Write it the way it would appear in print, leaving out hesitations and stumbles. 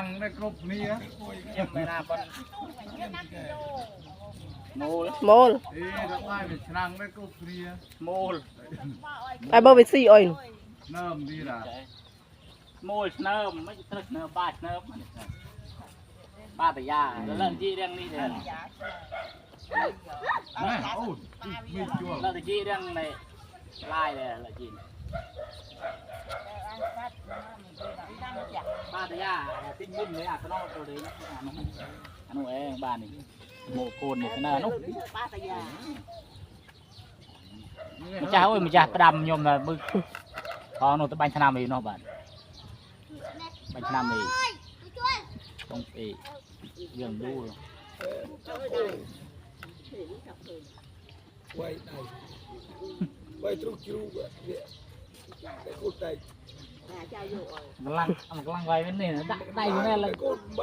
งได้ครบนี้นะ ยังไม่น่าคนโมล โมล ถ้าไปเป็นช่างได้ครบนี้ โมล ไอ้บ่ไปซี่อ้อย เนิ่มดีละ โมลเนิมไม่ใช่เนิมบ้าเนิมบ้าแต่ยาแล้วเริ่มจี้เรื่องนี้เลย แม่โอ้มีจั่ว เริ่มจี้เรื่องในไล่เลยละจีนบ้าแต่ยาติ้งบุ้นเลยอ่ะก็นอกตัวเลยนะอันนู้นเองบ้านนี่โมโกนนี่ก็น่านุ๊กมันจะเอ้ยมันจะประดำยมเลยบึกพอหนูตะบันชนะมีนอกบ้านบันชนะมีต้องเอเรื่องดู quay này quay trúc chú cái cột này กำลังไว้ไม่เนี่ยได้อยู่แน่เลย cột